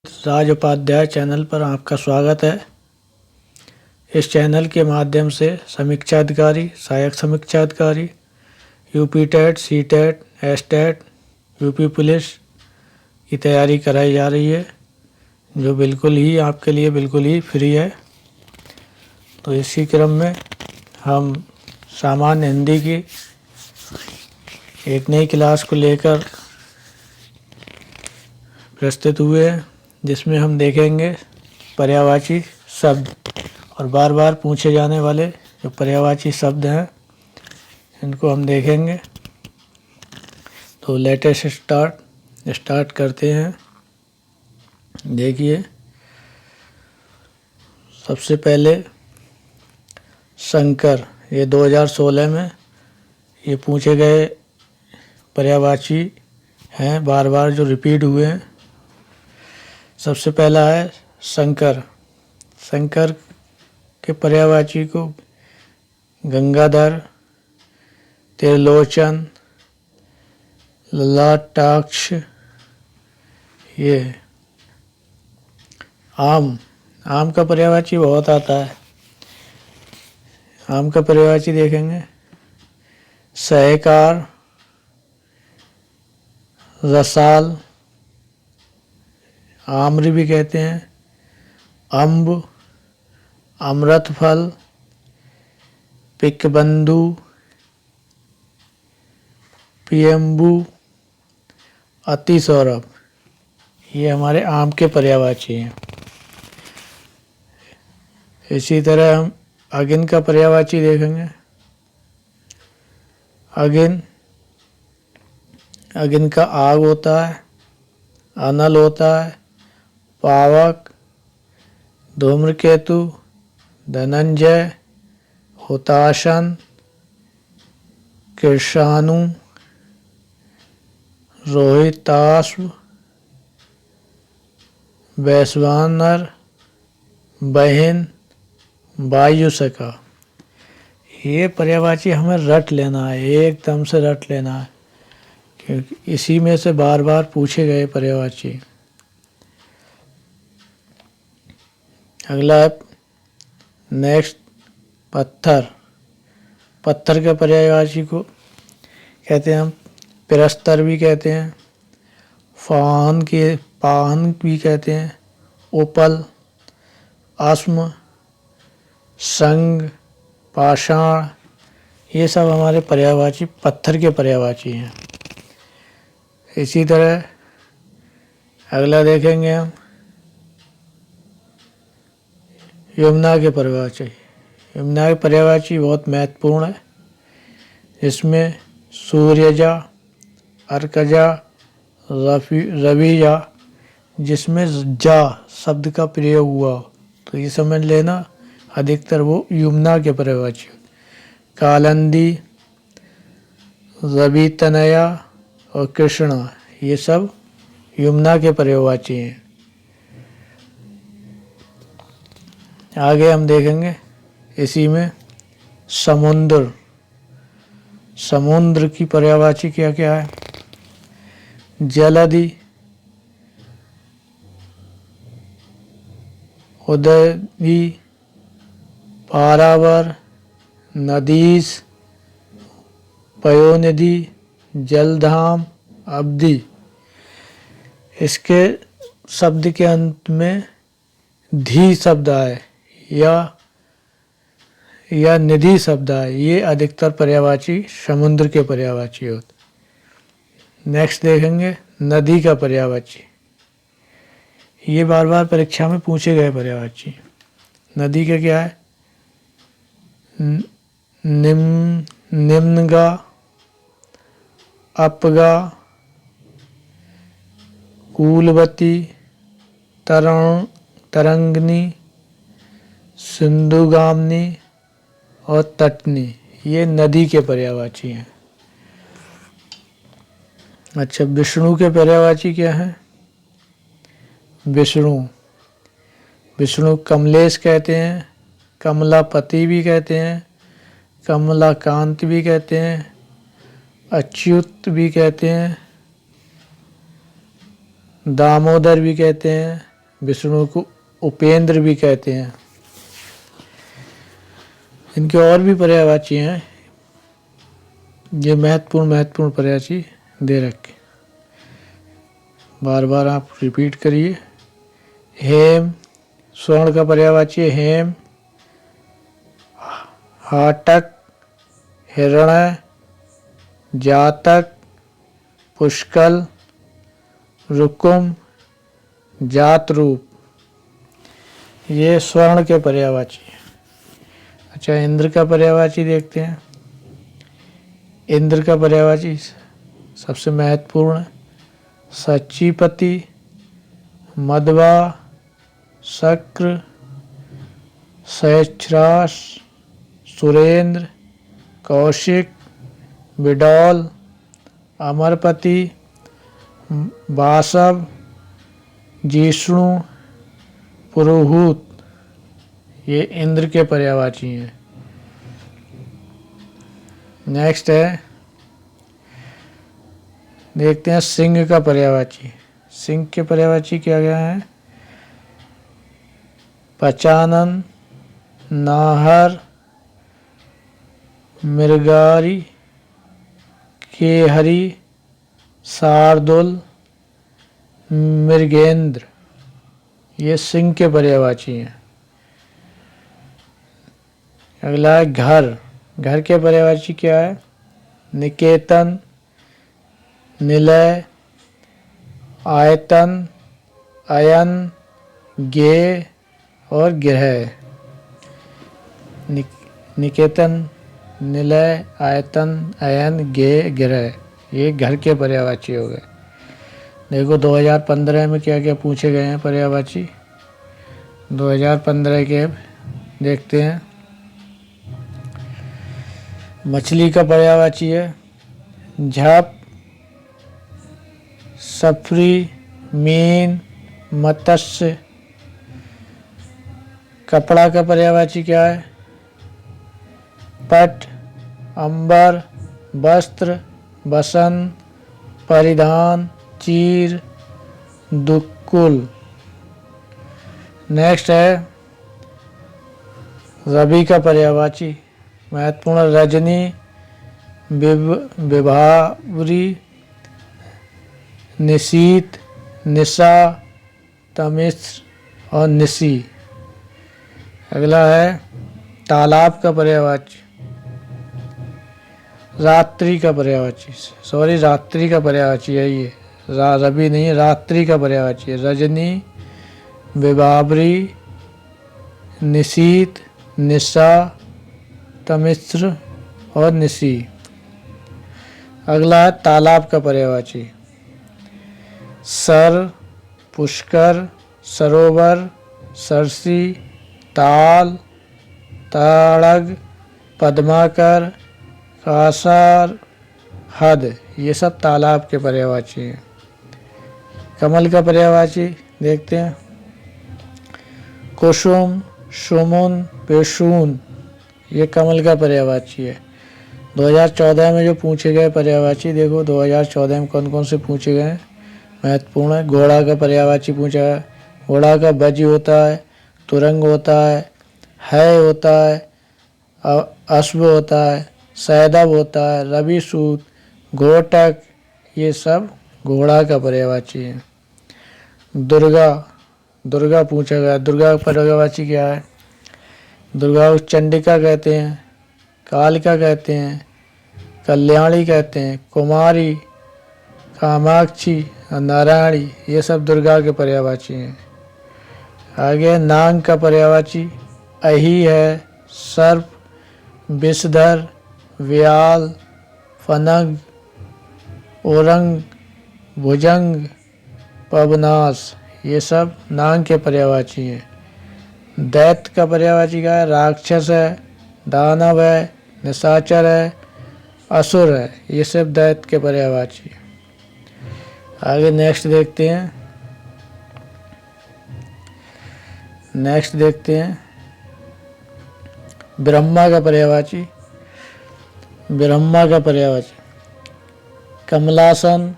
राज Upadhyay channel पर आपका स्वागत है। इस चैनल के माध्यम से समीक्षा अधिकारी, सहायक समीक्षा अधिकारी, UP TET, C TET, S TET, UP police की तैयारी कराई जा रही है, जो बिल्कुल ही आपके लिए बिल्कुल ही फ्री है। तो इसी क्रम में हम सामान्य हिंदी की एक नई क्लास को लेकर प्रस्तुत हुए हैं, जिसमें हम देखेंगे पर्यायवाची शब्द और बार बार पूछे जाने वाले जो पर्यायवाची शब्द हैं, इनको हम देखेंगे। तो लेटेस्ट स्टार्ट करते हैं। देखिए, सबसे पहले शंकर, ये 2016 में ये पूछे गए पर्यायवाची हैं, बार बार जो रिपीट हुए हैं। सबसे पहला है शंकर। शंकर के पर्यायवाची को गंगाधर, त्रिलोचन, ललाटाक्ष, ये आम का पर्यायवाची बहुत आता है। आम का पर्यायवाची देखेंगे सहकार, रसाल, आम्र भी कहते हैं, अम्ब, अमृत फल, पिकबंधु, पियम्बू, अति सौरभ, ये हमारे आम के पर्यायवाची हैं। इसी तरह हम अगिन का पर्यायवाची देखेंगे। अगिन का आग होता है, अनल होता है, पावक, धूम्रकेतु, धनंजय, हुताशन, कृषाणु, रोहिताश्व, वैश्वानर, बहिन, वायुसखा। ये पर्यायवाची हमें रट लेना है, एकदम से रट लेना है, क्योंकि इसी में से बार बार पूछे गए पर्यायवाची। अगला है नेक्स्ट पत्थर। पत्थर के पर्यायवाची को कहते हैं हम प्रस्तर भी कहते हैं, पाहन भी कहते हैं, उपल, अस्म, संग, पाषाण, ये सब हमारे पर्यायवाची पत्थर के पर्यायवाची हैं। इसी तरह अगला देखेंगे हम यमुना के पर्यायवाची। यमुना के पर्यायवाची बहुत महत्वपूर्ण है। इसमें सूर्यजा, अर्कजा, रविजा, जिसमें जा शब्द का प्रयोग हुआ हो, तो ये समझ लेना अधिकतर वो यमुना के पर्यायवाची। कालंदी, रवि तनया और कृष्णा, ये सब यमुना के पर्यायवाची हैं। आगे हम देखेंगे इसी में समुद्र की पर्यायवाची क्या क्या है। जलधि, उदयधि, पारावर, नदीस, पयोनिधि, जलधाम, अवधि। इसके शब्द के अंत में धी शब्द आए या निधि शब्द आए, ये अधिकतर पर्यायवाची समुद्र के पर्यायवाची होते। नेक्स्ट देखेंगे नदी का पर्यायवाची। ये बार बार परीक्षा में पूछे गए पर्यायवाची। नदी का क्या है? निम्नगा, अपगा, कूलवती, तरंगनी, सिंधुगामिनी और तटनी, ये नदी के पर्यायवाची हैं। अच्छा, विष्णु के पर्यायवाची क्या है? विष्णु कमलेश कहते हैं, कमलापति भी कहते हैं, कमलाकांत भी कहते हैं, अच्युत भी कहते हैं, दामोदर भी कहते हैं, विष्णु को उपेंद्र भी कहते हैं। इनके और भी पर्यायवाची हैं, ये महत्वपूर्ण पर्यायवाची दे रखे, बार बार आप रिपीट करिए। हेम, स्वर्ण का पर्यायवाची है हेम। हाटक, हिरण्य, जातक, पुष्कल, रुकुम, जात रूप, ये स्वर्ण के पर्यायवाची हैं। अच्छा, इंद्र का पर्यायवाची देखते हैं। इंद्र का पर्यायवाची सबसे महत्वपूर्ण, सच्चीपति, मध्वा, शक्र, सहस्रास, सुरेंद्र, कौशिक, बिडौल, अमरपति, वासव, जिष्णु, पुरोहूत, ये इंद्र के पर्यायवाची हैं। नेक्स्ट है, देखते हैं सिंह का पर्यायवाची। सिंह के पर्यायवाची क्या गया है? पचानन, नाहर, मृगारी, केहरी, शार्दुल, मृगेंद्र, ये सिंह के पर्यायवाची हैं। अगला है घर। घर के पर्यायवाची क्या है? निकेतन, निलय, आयतन, अयन, गे और गृह। निकेतन, निलय, आयतन, अयन, गे, गृह, ये घर के पर्यायवाची हो गए। देखो 2015 में क्या क्या पूछे गए हैं पर्यायवाची। 2015 के देखते हैं। मछली का पर्यायवाची है झप, सफरी, मीन, मत्स्य। कपड़ा का पर्यायवाची क्या है? पट, अंबर, वस्त्र, बसंत, परिधान, चीर, दुक्कुल। नेक्स्ट है रवि का पर्यायवाची महत्वपूर्ण, रजनी, विभावरी, निशीत, निशा, तमिश्र और निशी। अगला है तालाब का पर्यायवाची, रात्रि का पर्यायवाची, रात्रि का पर्यायवाची है ये, रवि नहीं, रात्रि का पर्यायवाची है। रजनी, विभावरी, निशीत, निशा, तमिश्र और निशी। अगला है तालाब का पर्यायवाची, सर, पुष्कर, सरोवर, सरसी, ताल, ताड़ग, पद्माकर, कासार, हद, ये सब तालाब के पर्यायवाची हैं। कमल का पर्यायवाची देखते हैं। कुसुम, सुमन, पेशून, ये कमल का पर्यायवाची है। 2014 में जो पूछे गए पर्यायवाची, देखो 2014 में कौन कौन से पूछे गए हैं महत्वपूर्ण है। घोड़ा का पर्यायवाची पूछा है। घोड़ा का बजी होता है, तुरंग होता है होता है, अश्व होता है, सैदब होता है, रवि सूत, घोटक, ये सब घोड़ा का पर्यायवाची है। दुर्गा पूछा गया। दुर्गा का पर्यायवाची क्या है? दुर्गा को चंडिका कहते हैं, कालिका कहते हैं, कल्याणी कहते हैं, कुमारी, कामाक्षी, नारायणी, ये सब दुर्गा के पर्यायवाची हैं। आगे नाग का पर्यायवाची अही है, सर्प, विषधर, व्याल, फनग, ओरंग, भुजंग, पवनाश, ये सब नाग के पर्यायवाची हैं। दैत्य का पर्यायवाची का है? राक्षस है, दानव है, निशाचर है, असुर है, ये सब दैत्य के पर्यायवाची। आगे नेक्स्ट देखते हैं। ब्रह्मा का पर्यायवाची। ब्रह्मा का पर्यायवाची कमलासन,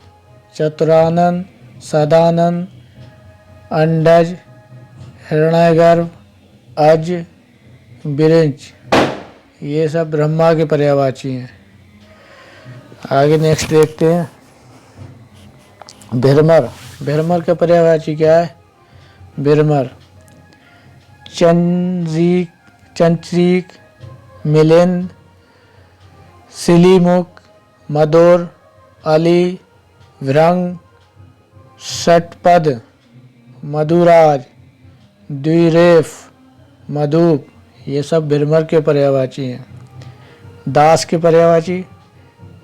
चतुरानन, सदानंद, अंडज, हिरण्यगर्भ, अज, बिरंच, ये सब ब्रह्मा के पर्यायवाची हैं। आगे नेक्स्ट देखते हैं भीरमर। भीरमर का पर्यायवाची क्या है? भीरमर चंचरीक, मिलिंद, सिलीमुख, मधुर, अली, भृंग, षटपद, मधुराज, द्विरेफ, मधुप, ये सब भीरमर के पर्यायवाची हैं। दास के पर्यायवाची,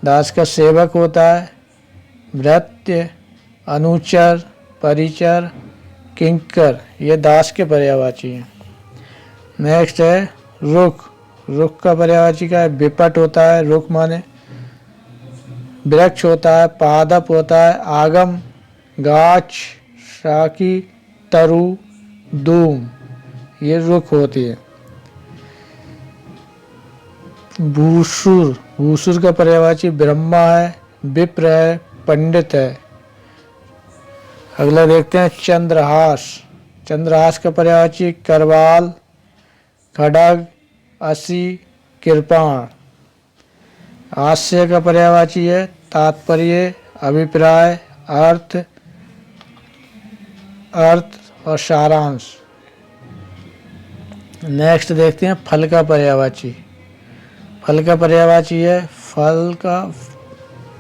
दास का सेवक होता है, भृत्य, अनुचर, परिचर, किंकर, ये दास के पर्यायवाची हैं। नेक्स्ट है रुख। रुख का पर्यायवाची का है? विपट होता है, रुख माने वृक्ष होता है, पादप होता है, आगम, गाछ, शाकी, तरु, दूम, ये रुख होती है। भूसुर। भूसुर का पर्यायवाची ब्रह्मा है, विप्र है, पंडित है। अगला देखते हैं चंद्रहास। चंद्रहास का पर्यायवाची करवाल, खड़ग, असी, कृपाण। हास्य का पर्यायवाची है तात्पर्य, अभिप्राय, अर्थ और सारांश। नेक्स्ट देखते हैं फल का पर्यायवाची। फल का पर्यायवाची है फल का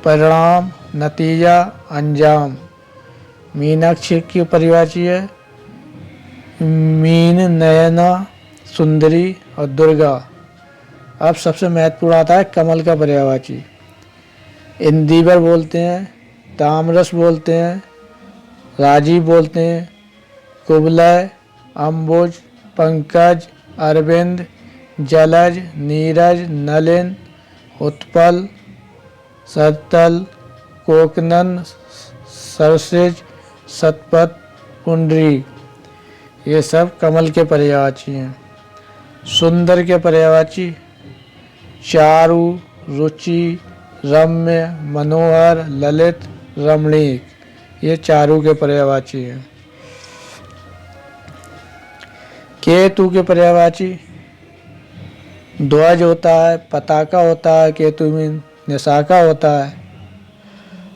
परिणाम, नतीजा, अंजाम। मीनाक्षी की पर्यायवाची है मीन, नयना, सुंदरी और दुर्गा। अब सबसे महत्वपूर्ण आता है कमल का पर्यायवाची। इंदिवर बोलते हैं, तामरस बोलते हैं, राजीव बोलते हैं, कुवलय, अम्बुज, पंकज, अरविंद, जलज, नीरज, नलिन, उत्पल, सरतल, कोकनन, सरसिज, सतपथ, कुंडरी, ये सब कमल के पर्यायवाची हैं। सुंदर के पर्यायवाची चारु, रुचि, रम्य, मनोहर, ललित, रमणीक, ये चारु के पर्यायवाची हैं। केतु के पर्यायवाची ध्वज होता है, पताका होता है, केतु में निशाका होता है।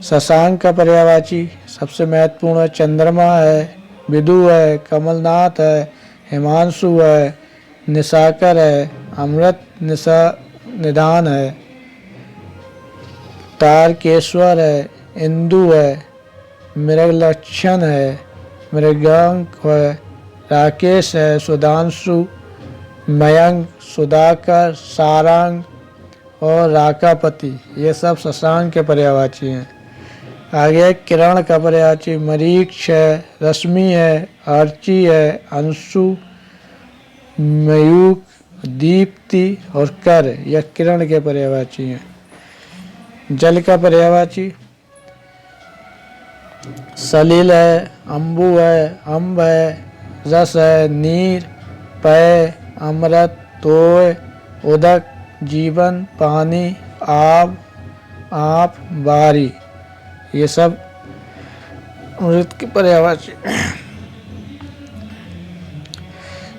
शशांक का पर्यायवाची सबसे महत्वपूर्ण है चंद्रमा है, विदु है, कमलनाथ है, हिमांशु है, निशाकर है, अमृत निधान है, तारकेश्वर है, इंदु है, मृगलक्षण है, मृगांक है, राकेश है, सुधांशु, मयंक, सुधाकर, सारंग और राकापति, ये सब शशांक के पर्यायवाची हैं। आगे किरण का पर्यायवाची मरीक्ष है, रश्मि है, अर्ची है, अंशु, मयूक, दीप्ति और कर, यह किरण के पर्यायवाची हैं। जल का पर्यायवाची सलिल है, अम्बु है, अम्ब है, रस है, नीर, पेय, अमृत, तोय, उदक, जीवन, पानी, आप, बारी, ये सब अमृत के पर्यायवाची।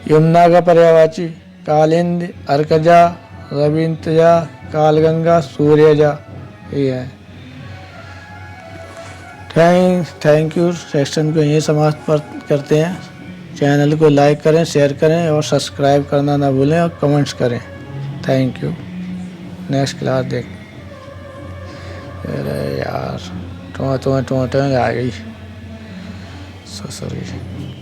यमुना का पर्यायवाची कालिंद, अर्कजा, रविंतजा, कालगंगा, सूर्यजा, ये है। Thank you. सेक्शन को यहीं समाप्त करते हैं। चैनल को लाइक करें, शेयर करें और सब्सक्राइब करना ना भूलें और कमेंट्स करें। Thank you. नेक्स्ट क्लास देख। अरे यार, टों आ गई। सॉरी।